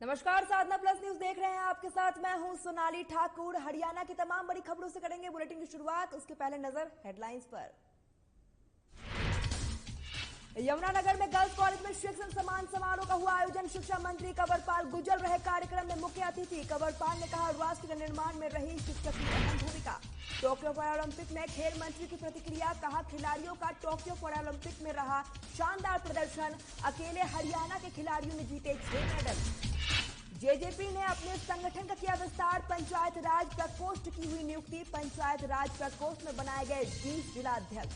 नमस्कार, साधना plus news देख रहे हैं। आपके साथ मैं हूं सोनाली ठाकुर। हरियाणा की तमाम बड़ी खबरों से करेंगे बुलेटिन की शुरुआत। उसके पहले नजर हेडलाइंस पर। यमुनानगर में गर्ल्स कॉलेज में शिक्षण सम्मान समारोह का हुआ आयोजन। शिक्षा मंत्री कंवरपाल गुर्जर रहे कार्यक्रम में मुख्य अतिथि। कंवरपाल ने कहा, राष्ट्र के निर्माण में रही शिक्षक की अहम भूमिका। टोक्यो पैरालंपिक में खेल मंत्री की प्रतिक्रिया। कहा, खिलाड़ियों का टोक्यो पैरालंपिक में रहा शानदार प्रदर्शन। अकेले हरियाणा के खिलाड़ियों ने जीते 6 मेडल। जेजेपी ने अपने संगठन का किया विस्तार। पंचायत राज प्रकोष्ठ की हुई नियुक्ति। पंचायत राज प्रकोष्ठ में बनाए गए 20 जिलाध्यक्ष।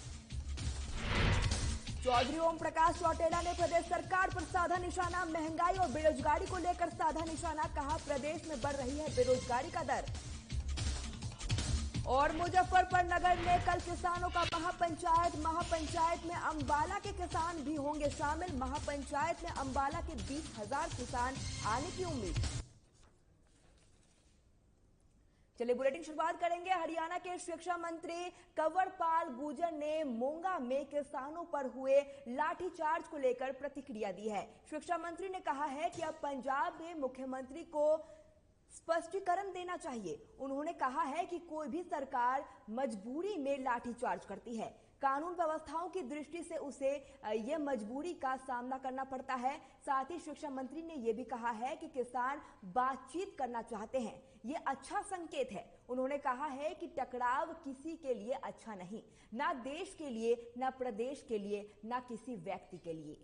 चौधरी ओम प्रकाश चौटेला ने प्रदेश सरकार पर साधा निशाना। महंगाई और बेरोजगारी को लेकर साधा निशाना। कहा, प्रदेश में बढ़ रही है बेरोजगारी का दर। और मुजफ्फरपुर नगर में कल किसानों का महापंचायत में अंबाला के किसान भी होंगे शामिल। महापंचायत में अंबाला के 20,000 किसान आने की उम्मीद। चलिए बुलेटिन शुरुआत करेंगे। हरियाणा के शिक्षा मंत्री कंवरपाल गुर्जर ने मोंगा में किसानों पर हुए लाठीचार्ज को लेकर प्रतिक्रिया दी है। शिक्षा मंत्री ने कहा है कि अब पंजाब में मुख्यमंत्री को स्पष्टीकरण देना चाहिए। उन्होंने कहा है कि कोई भी सरकार मजबूरी में लाठीचार्ज करती है। कानून व्यवस्थाओं की दृष्टि से उसे यह मजबूरी का सामना करना पड़ता है। साथ ही शिक्षा मंत्री ने यह भी कहा है कि किसान बातचीत करना चाहते हैं, यह अच्छा संकेत है। उन्होंने कहा है कि टकराव किसी के लिए अच्छा नहीं, ना देश के लिए, ना प्रदेश के लिए, ना किसी व्यक्ति के लिए।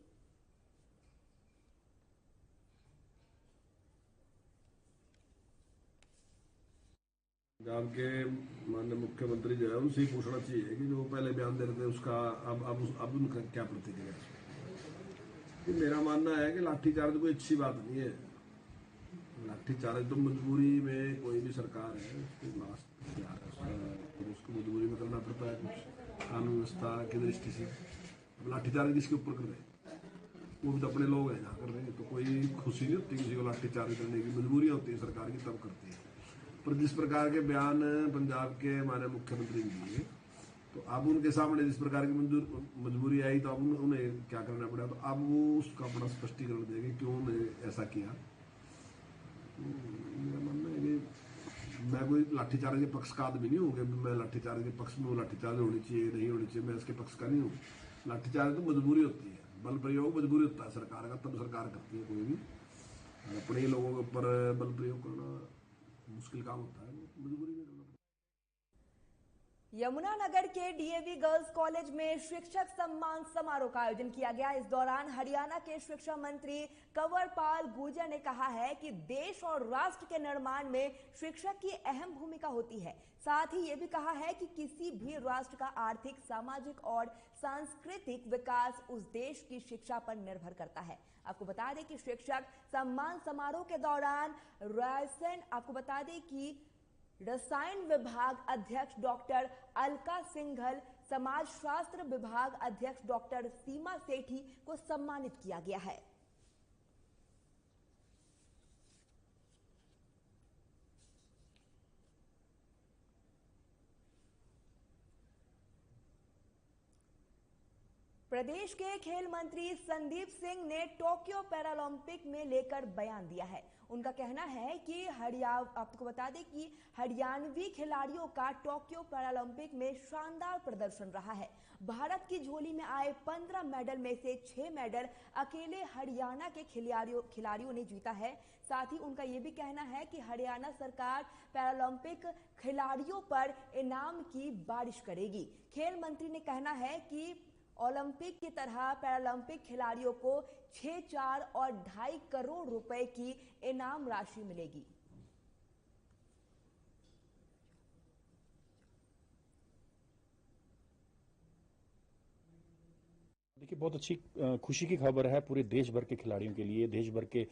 पंजाब के माननीय मुख्यमंत्री जो है उनसे ही पूछना चाहिए कि जो पहले बयान दे रहे थे उसका अब उनका क्या प्रतिक्रिया है। मेरा मानना है कि लाठीचार्ज कोई अच्छी बात नहीं है। लाठीचार्ज तो मजबूरी में कोई भी सरकार है उसको मजबूरी में करना पड़ता है कुछ कानून व्यवस्था की दृष्टि से। अब लाठीचार्ज किसके ऊपर कर रहे हैं? वो भी तो अपने लोग हैं जहाँ कर रहे हैं। तो कोई खुशी नहीं होती किसी को लाठीचार्ज करने की। मजबूरियां होती है सरकार की तब करती है। पर जिस प्रकार के बयान पंजाब के माननीय मुख्यमंत्री ने दिए, तो अब उनके सामने जिस प्रकार की मजबूरी आई, तो अब उन्हें क्या करना पड़ा। तो अब वो उसका अपना स्पष्टीकरण देंगे क्यों उन्होंने ऐसा किया। मेरा मानना है कि मैं कोई लाठीचार्ज के पक्ष का आदमी नहीं हूँ कि मैं लाठीचार्ज के पक्ष में हूँ। लाठीचार्ज होनी चाहिए नहीं होनी चाहिए, मैं इसके पक्ष का नहीं हूँ। लाठीचार्ज तो मजबूरी होती है, बल प्रयोग मजबूरी होता है सरकार का, तब सरकार करती है कोई भी। अपने ही लोगों के ऊपर बल प्रयोग करना मुश्किल काम होता है, मजबूरी में करना पड़ता है। यमुनानगर के डीएवी गर्ल्स कॉलेज में शिक्षक सम्मान समारोह का आयोजन किया गया। इस दौरान हरियाणा के शिक्षा मंत्री कंवरपाल गुर्जर ने कहा है कि देश और राष्ट्र के निर्माण में शिक्षक की अहम भूमिका होती है। साथ ही यह भी कहा है कि किसी भी राष्ट्र का आर्थिक, सामाजिक और सांस्कृतिक विकास उस देश की शिक्षा पर निर्भर करता है। आपको बता दें कि शिक्षक सम्मान समारोह के दौरान रसायन विभाग अध्यक्ष डॉक्टर अलका सिंघल, समाजशास्त्र विभाग अध्यक्ष डॉक्टर सीमा सेठी को सम्मानित किया गया है। प्रदेश के खेल मंत्री संदीप सिंह ने टोक्यो पैरालंपिक में लेकर बयान दिया है। उनका कहना है कि आपको बता दें कि हरियाणवी खिलाड़ियों का टोक्यो पैरालंपिक में शानदार प्रदर्शन रहा है। भारत की झोली में आए 15 मेडल में से 6 मेडल अकेले हरियाणा के खिलाड़ियों ने जीता है। साथ ही उनका यह भी कहना है कि हरियाणा सरकार पैरालंपिक खिलाड़ियों पर इनाम की बारिश करेगी। खेल मंत्री ने कहना है कि ओलंपिक की तरह पैरालंपिक खिलाड़ियों को 6, 4 और 2.5 करोड़ रुपए की इनाम राशि मिलेगी। देखिए, बहुत अच्छी खुशी की खबर है पूरे देश भर के खिलाड़ियों के लिए, देश भर के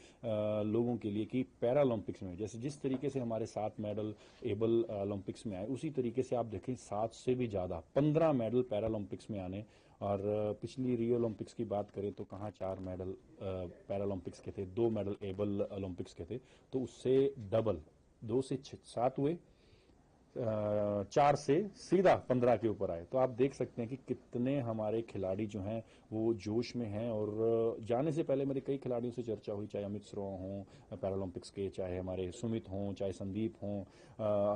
लोगों के लिए कि पैरा ओलंपिक्स में जैसे जिस तरीके से हमारे 7 मेडल एबल ओलंपिक्स में आए, उसी तरीके से आप देखें 7 से भी ज्यादा 15 मेडल पैरा ओलंपिक्स में आने। और पिछली रियो ओलंपिक्स की बात करें तो कहाँ 4 मेडल पैरा ओलंपिक्स के थे, 2 मेडल एबल ओलंपिक्स के थे। तो उससे डबल 2 से 7 हुए 4 से सीधा 15 के ऊपर आए। तो आप देख सकते हैं कि कितने हमारे खिलाड़ी जो हैं वो जोश में हैं। और जाने से पहले मेरे कई खिलाड़ियों से चर्चा हुई, चाहे अमित श्रो हों पैरालंपिक्स के, चाहे हमारे सुमित हों, चाहे संदीप हों,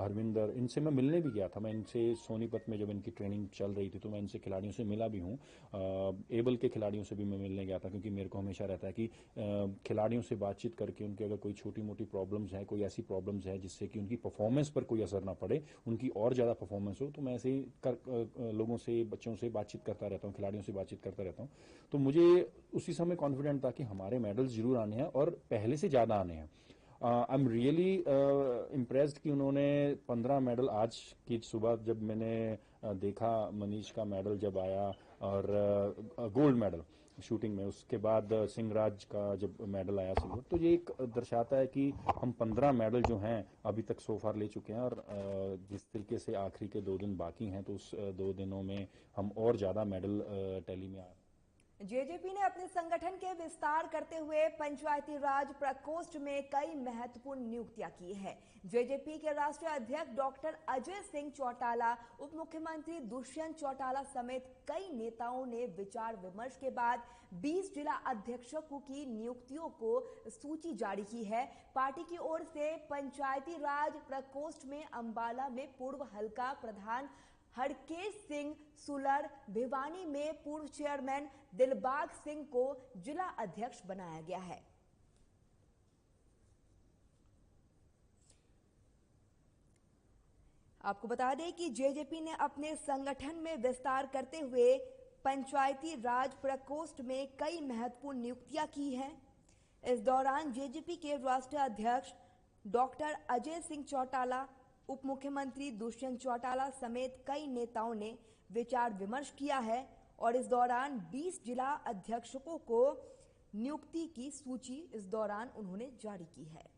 हरविंदर, इनसे मैं मिलने भी गया था। मैं इनसे सोनीपत में जब इनकी ट्रेनिंग चल रही थी तो मैं इनसे खिलाड़ियों से मिला भी हूँ। एबल के खिलाड़ियों से भी मैं मिलने गया था, क्योंकि मेरे को हमेशा रहता है कि खिलाड़ियों से बातचीत करके उनकी अगर कोई छोटी मोटी प्रॉब्लम्स हैं, कोई ऐसी प्रॉब्लम्स है जिससे कि उनकी परफॉर्मेंस पर कोई असर ना पड़े, उनकी और ज़्यादा परफॉर्मेंस हो, तो मैं ऐसे ही लोगों से, बच्चों से बातचीत करता रहता हूँ, खिलाड़ियों से बातचीत करता रहता हूँ। तो मुझे उसी समय कॉन्फिडेंट था कि हमारे मेडल्स जरूर आने हैं और पहले से ज़्यादा आने हैं। आई एम रियली इम्प्रेस्ड कि उन्होंने 15 मेडल, आज की सुबह जब मैंने देखा मनीष का मेडल जब आया और गोल्ड मेडल शूटिंग में, उसके बाद सिंहराज का जब मेडल आया सिल्वर, तो ये एक दर्शाता है कि हम 15 मेडल जो हैं अभी तक सो फार ले चुके हैं। और जिस तरीके से आखिरी के 2 दिन बाकी हैं, तो उस 2 दिनों में हम और ज़्यादा मेडल टैली में आ। जेजेपी ने अपने संगठन के विस्तार करते हुए पंचायती राज प्रकोष्ठ में कई महत्वपूर्ण नियुक्तियां की है। जेजेपी के राष्ट्रीय अध्यक्ष डॉक्टर अजय सिंह चौटाला, उप मुख्यमंत्री दुष्यंत चौटाला समेत कई नेताओं ने विचार विमर्श के बाद 20 जिला अध्यक्षों की नियुक्तियों को सूची जारी की है। पार्टी की ओर से पंचायती राज प्रकोष्ठ में अंबाला में पूर्व हल्का प्रधान हरकेश सिंह सुलर, भिवानी में पूर्व चेयरमैन दिलबाग सिंह को जिला अध्यक्ष बनाया गया है। आपको बता दें कि जेजेपी ने अपने संगठन में विस्तार करते हुए पंचायती राज प्रकोष्ठ में कई महत्वपूर्ण नियुक्तियां की हैं। इस दौरान जेजेपी के राष्ट्रीय अध्यक्ष डॉक्टर अजय सिंह चौटाला, उप मुख्यमंत्री दुष्यंत चौटाला समेत कई नेताओं ने विचार विमर्श किया है और इस दौरान 20 जिला अध्यक्षों को नियुक्ति की सूची इस दौरान उन्होंने जारी की है।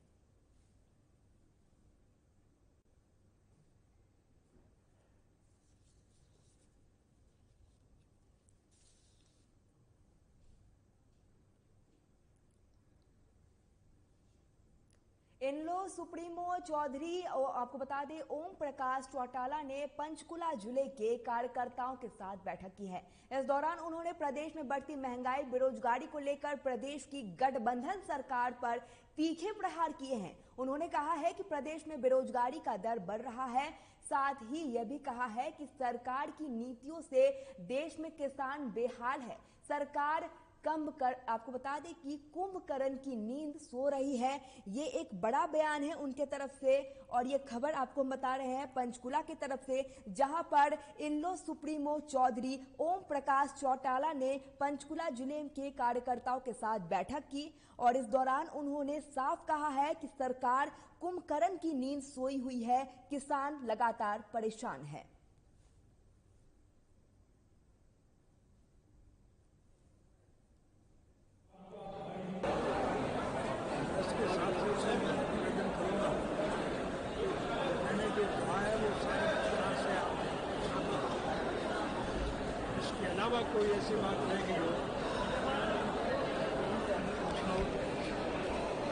इनलो सुप्रीमो चौधरी, आपको बता दें, ओम प्रकाश चौटाला ने पंचकुला जिले के कार्यकर्ताओं के साथ बैठक की है। इस दौरान उन्होंने प्रदेश में बढ़ती महंगाई, बेरोजगारी को लेकर प्रदेश की गठबंधन सरकार पर तीखे प्रहार किए हैं। उन्होंने कहा है कि प्रदेश में बेरोजगारी का दर बढ़ रहा है। साथ ही यह भी कहा है कि सरकार की नीतियों से देश में किसान बेहाल है। सरकार आपको बता दें कि कुंभकर्ण की नींद सो रही है, ये एक बड़ा बयान है उनके तरफ से। और ये खबर आपको हम बता रहे हैं पंचकुला की तरफ से, जहां पर इनलो सुप्रीमो चौधरी ओम प्रकाश चौटाला ने पंचकुला जिले के कार्यकर्ताओं के साथ बैठक की और इस दौरान उन्होंने साफ कहा है कि सरकार कुंभकर्ण की नींद सोई हुई है, किसान लगातार परेशान है। कोई ऐसी बात रहेगी जो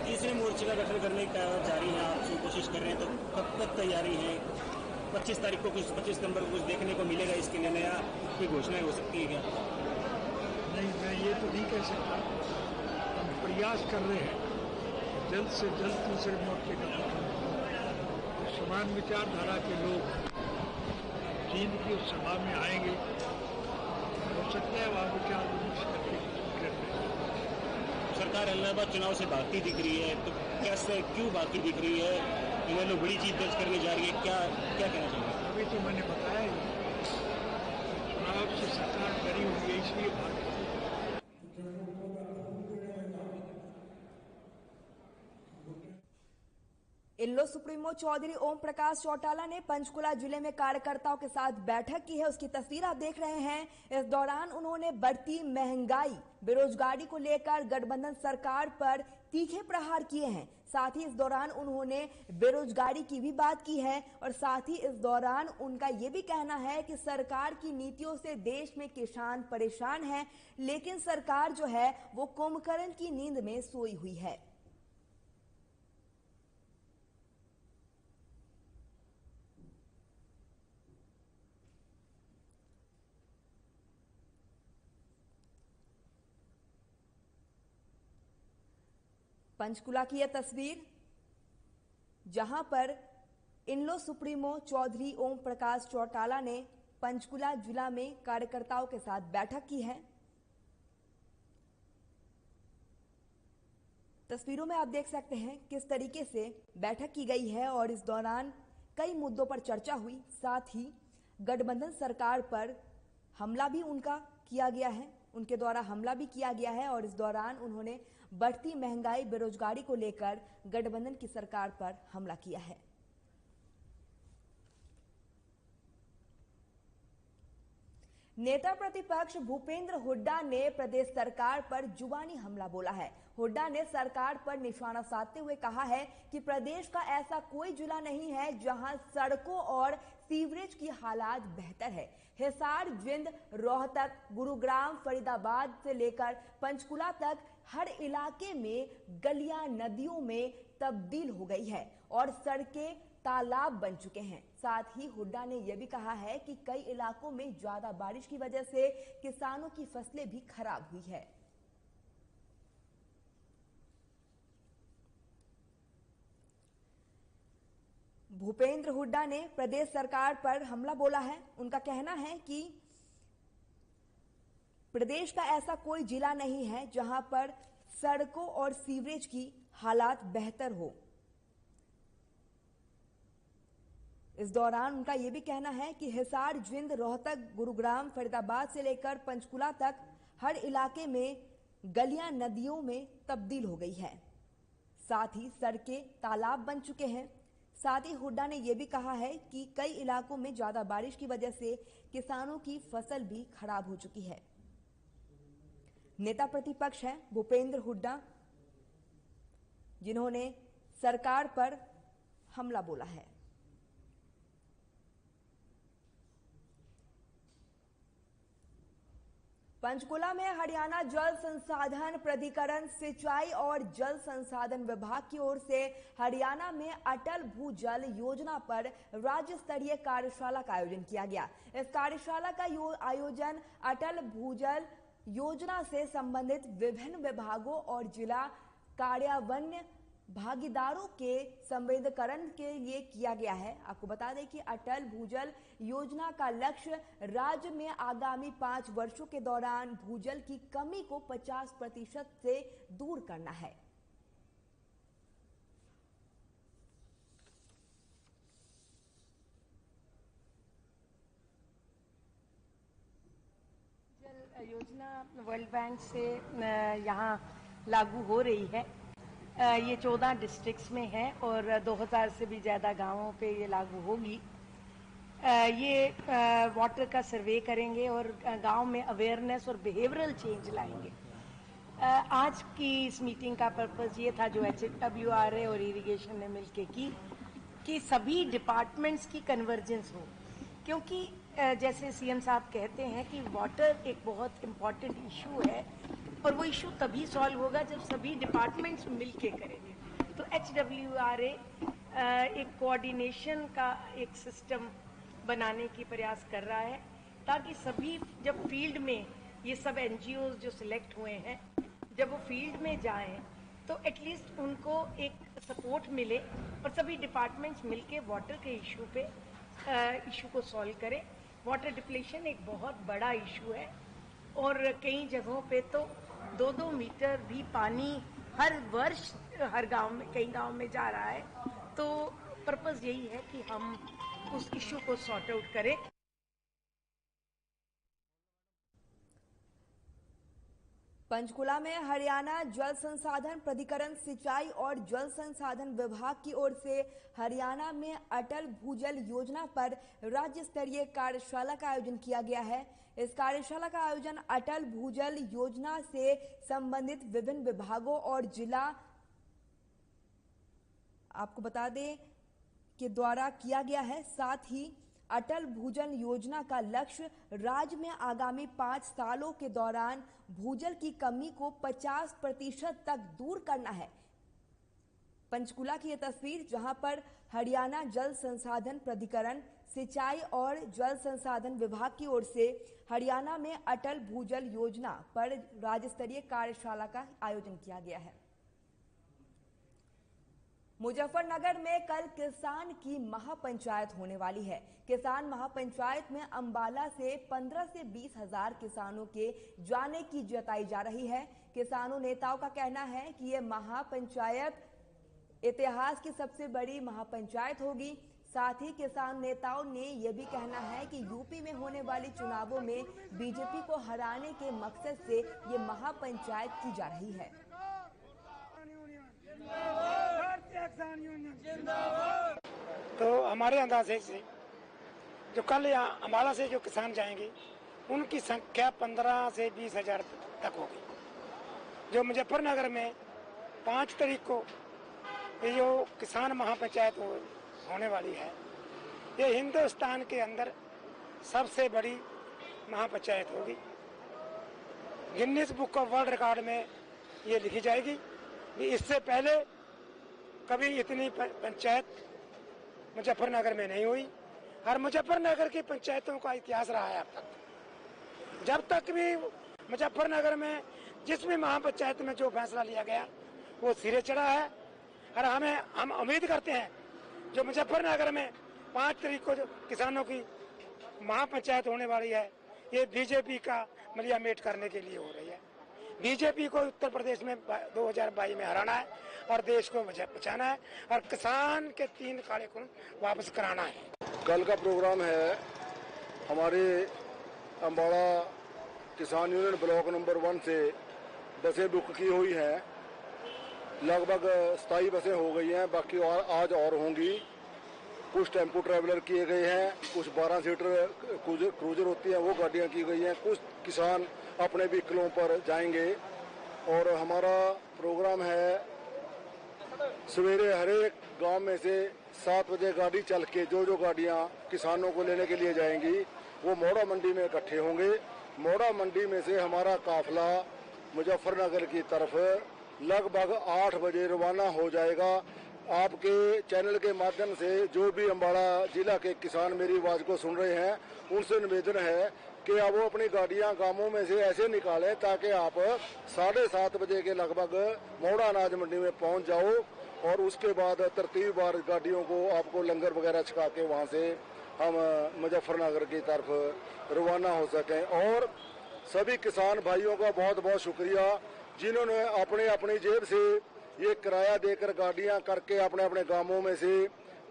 तीसरे मोर्चे का गठन करने का जारी है, आप जो कोशिश कर रहे हैं, तो कब तक तैयारी है? 25 तारीख को कुछ, 25 नंबर को कुछ देखने को मिलेगा, इसके लिए नया कोई घोषणाएं हो सकती है क्या? नहीं, मैं ये तो नहीं कह सकता। हम प्रयास कर रहे हैं जल्द से जल्द तीसरे मोर्चे का गठन। समान विचारधारा के लोग चीन की उस सभा में आएंगे, हो सकता है वहाँ विचार विमर्श करके सरकार इलाहाबाद चुनाव से भागती दिख रही है, तो कैसे, क्यों भागती दिख रही है? इन्हें लोग बड़ी चीज दर्ज करने जा रही है, क्या कहना चाहिए? अभी तो मैंने बताया चुनाव से सरकार डरी हुई है, इसलिए भाग। इनलो सुप्रीमो चौधरी ओम प्रकाश चौटाला ने पंचकुला जिले में कार्यकर्ताओं के साथ बैठक की है, उसकी तस्वीर आप देख रहे हैं। इस दौरान उन्होंने बढ़ती महंगाई, बेरोजगारी को लेकर गठबंधन सरकार पर तीखे प्रहार किए हैं। साथ ही इस दौरान उन्होंने बेरोजगारी की भी बात की है और साथ ही इस दौरान उनका यह भी कहना है कि सरकार की नीतियों से देश में किसान परेशान है, लेकिन सरकार जो है वो कुंभकर्ण की नींद में सोई हुई है। पंचकुला की यह तस्वीर, जहां पर इनलो सुप्रीमो चौधरी ओम प्रकाश चौटाला ने पंचकुला जिला में कार्यकर्ताओं के साथ बैठक की है। तस्वीरों में आप देख सकते हैं किस तरीके से बैठक की गई है और इस दौरान कई मुद्दों पर चर्चा हुई। साथ ही गठबंधन सरकार पर हमला भी किया गया है, उनके द्वारा हमला भी किया गया है और इस दौरान उन्होंने बढ़ती महंगाई, बेरोजगारी को लेकर गठबंधन की सरकार पर हमला किया है। नेता प्रतिपक्ष भूपेंद्र हुड्डा ने प्रदेश सरकार पर जुबानी हमला बोला है। हुड्डा ने सरकार पर निशाना साधते हुए कहा है कि प्रदेश का ऐसा कोई जिला नहीं है जहां सड़कों और सीवरेज की हालात बेहतर है। हिसार, जिंद, रोहतक, गुरुग्राम, फरीदाबाद से लेकर पंचकुला तक हर इलाके में गलियां नदियों में तब्दील हो गई है और सड़कें तालाब बन चुके हैं। साथ ही हुड्डा ने यह भी कहा है कि कई इलाकों में ज्यादा बारिश की वजह से किसानों की फसलें भी खराब हुई है। भूपेंद्र हुड्डा ने प्रदेश सरकार पर हमला बोला है। उनका कहना है कि प्रदेश का ऐसा कोई जिला नहीं है जहां पर सड़कों और सीवरेज की हालात बेहतर हो। इस दौरान उनका यह भी कहना है कि हिसार, जिंद, रोहतक, गुरुग्राम, फरीदाबाद से लेकर पंचकुला तक हर इलाके में गलियां नदियों में तब्दील हो गई है। साथ ही सड़कें तालाब बन चुके हैं। साथ ही हुड्डा ने यह भी कहा है कि कई इलाकों में ज्यादा बारिश की वजह से किसानों की फसल भी खराब हो चुकी है। नेता प्रतिपक्ष है भूपेंद्र हुड्डा, जिन्होंने सरकार पर हमला बोला है। पंचकुला में हरियाणा जल संसाधन प्राधिकरण, सिंचाई और जल संसाधन विभाग की ओर से हरियाणा में अटल भूजल योजना पर राज्य स्तरीय कार्यशाला का आयोजन किया गया। इस कार्यशाला का आयोजन अटल भूजल योजना से संबंधित विभिन्न विभागों और जिला कार्यान्वयन भागीदारों के संवेदीकरण के लिए किया गया है। आपको बता दें कि अटल भूजल योजना का लक्ष्य राज्य में आगामी 5 वर्षों के दौरान भूजल की कमी को 50% से दूर करना है। जल योजना वर्ल्ड बैंक से यहाँ लागू हो रही है। ये 14 डिस्ट्रिक्ट्स में है और 2000 से भी ज़्यादा गांवों पे ये लागू होगी। ये वाटर का सर्वे करेंगे और गांव में अवेयरनेस और बिहेवियरल चेंज लाएंगे। आज की इस मीटिंग का पर्पस ये था, जो HWRA और इरिगेशन ने मिलके की, कि सभी डिपार्टमेंट्स की कन्वर्जेंस हो, क्योंकि जैसे सीएम साहब कहते हैं कि वाटर एक बहुत इम्पॉर्टेंट इशू है और वो इशू तभी सॉल्व होगा जब सभी डिपार्टमेंट्स मिलके करेंगे। तो HWRA एक कोऑर्डिनेशन का एक सिस्टम बनाने की प्रयास कर रहा है, ताकि सभी जब फील्ड में ये सब NGOs जो सिलेक्ट हुए हैं, जब वो फील्ड में जाएं तो एटलीस्ट उनको एक सपोर्ट मिले और सभी डिपार्टमेंट्स मिलके वाटर के इशू को सॉल्व करें। वाटर डिप्लेशन एक बहुत बड़ा इशू है और कई जगहों पे तो 2-2 मीटर भी पानी हर वर्ष हर गांव में, कई गांव में जा रहा है। तो पर्पस यही है कि हम उस इशू को सॉर्ट आउट करें। पंचकुला में हरियाणा जल संसाधन प्राधिकरण, सिंचाई और जल संसाधन विभाग की ओर से हरियाणा में अटल भूजल योजना पर राज्य स्तरीय कार्यशाला का आयोजन किया गया है। इस कार्यशाला का आयोजन अटल भूजल योजना से संबंधित विभिन्न विभागों और जिला, आपको बता दें, के द्वारा किया गया है। साथ ही अटल भूजल योजना का लक्ष्य राज्य में आगामी 5 सालों के दौरान भूजल की कमी को 50% तक दूर करना है। पंचकुला की यह तस्वीर, जहां पर हरियाणा जल संसाधन प्राधिकरण, सिंचाई और जल संसाधन विभाग की ओर से हरियाणा में अटल भूजल योजना पर राज्य स्तरीय कार्यशाला का आयोजन किया गया है। मुजफ्फरनगर में कल किसान की महापंचायत होने वाली है। किसान महापंचायत में अंबाला से 15 से 20 हजार किसानों के जाने की जताई जा रही है। किसानों नेताओं का कहना है कि ये महापंचायत इतिहास की सबसे बड़ी महापंचायत होगी। साथ ही किसान नेताओं ने यह भी कहना है कि यूपी में होने वाले चुनावों में बीजेपी को हराने के मकसद से ये महापंचायत की जा रही है। तो हमारे अंदाजे से जो कल यहाँ अम्बाला से जो किसान जाएंगे उनकी संख्या 15 से 20 हजार तक होगी। जो मुजफ्फरनगर में 5 तारीख को ये जो किसान महापंचायत होने वाली है, ये हिंदुस्तान के अंदर सबसे बड़ी महापंचायत होगी। Guinness book of world record में ये लिखी जाएगी कि इससे पहले कभी इतनी पंचायत मुजफ्फरनगर में नहीं हुई। और मुजफ्फरनगर की पंचायतों का इतिहास रहा है अब तक। जब तक भी मुजफ्फरनगर में जिस भी महापंचायत में जो फैसला लिया गया वो सिरे चढ़ा है। और हम उम्मीद करते हैं जो मुजफ्फरनगर में 5 तारीख को जो किसानों की महापंचायत होने वाली है, ये बीजेपी का मलियामेट करने के लिए हो रही है। बीजेपी को उत्तर प्रदेश में 2022 में हराना है और देश को बचाना है और किसान के 3 काले खून वापस कराना है। कल का प्रोग्राम है हमारे अम्बाड़ा किसान यूनियन ब्लॉक नंबर 1 से बसें बुक की हुई हैं। लगभग 27 बसें हो गई हैं, बाकी और आज और होंगी। कुछ टेम्पो ट्रैवलर किए गए हैं, कुछ 12 सीटर क्रूजर होती हैं वो गाड़ियां की गई हैं। कुछ किसान अपने व्हीकलों पर जाएंगे और हमारा प्रोग्राम है सवेरे हर एक गांव में से 7 बजे गाड़ी चल के जो गाड़ियां किसानों को लेने के लिए जाएंगी वो मोड़ा मंडी में इकट्ठे होंगे। मोड़ा मंडी में से हमारा काफिला मुजफ्फरनगर की तरफ लगभग 8 बजे रवाना हो जाएगा। आपके चैनल के माध्यम से जो भी अम्बाड़ा जिला के किसान मेरी आवाज को सुन रहे हैं उनसे निवेदन है कि अब वो अपनी गाड़ियां गांवों में से ऐसे निकालें ताकि आप 7:30 बजे के लगभग मोड़ा अनाज मंडी में पहुंच जाओ और उसके बाद तरतीबवार गाड़ियों को आपको लंगर वगैरह छका के वहां से हम मुजफ्फरनगर की तरफ रवाना हो सकें। और सभी किसान भाइयों का बहुत बहुत शुक्रिया जिन्होंने अपने अपनी जेब से ये किराया देकर गाड़ियां करके अपने अपने गांवों में से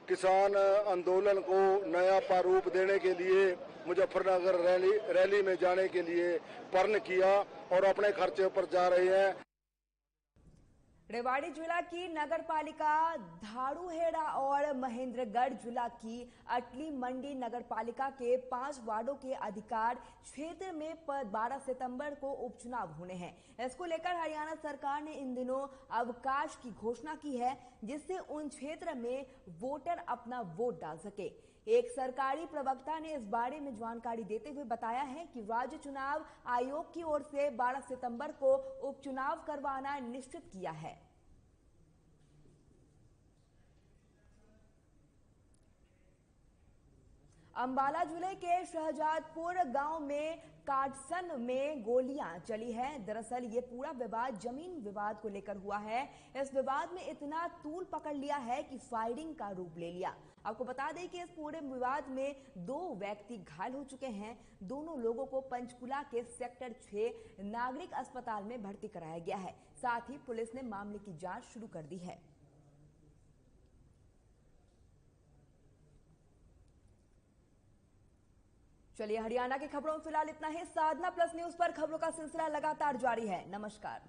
किसान आंदोलन को नया प्रारूप देने के लिए मुजफ्फरनगर रैली में जाने के लिए प्रण किया और अपने खर्चे पर जा रहे हैं। रेवाड़ी जिला की नगरपालिका धारूहेड़ा और महेंद्रगढ़ जिला की अटली मंडी नगरपालिका के 5 वार्डों के अधिकार क्षेत्र में 12 सितंबर को उपचुनाव होने हैं। इसको लेकर हरियाणा सरकार ने इन दिनों अवकाश की घोषणा की है जिससे उन क्षेत्र में वोटर अपना वोट डाल सके। एक सरकारी प्रवक्ता ने इस बारे में जानकारी देते हुए बताया है कि राज्य चुनाव आयोग की ओर से 12 सितंबर को उपचुनाव करवाना निश्चित किया है। अंबाला जिले के शहजादपुर गांव में काटसन में गोलियां चली है। दरअसल ये पूरा विवाद जमीन विवाद को लेकर हुआ है। इस विवाद में इतना तूल पकड़ लिया है कि फायरिंग का रूप ले लिया। आपको बता दें कि इस पूरे विवाद में 2 व्यक्ति घायल हो चुके हैं। दोनों लोगों को पंचकुला के सेक्टर 6 नागरिक अस्पताल में भर्ती कराया गया है। साथ ही पुलिस ने मामले की जांच शुरू कर दी है। चलिए हरियाणा की खबरों में फिलहाल इतना ही। साधना प्लस न्यूज पर खबरों का सिलसिला लगातार जारी है। नमस्कार।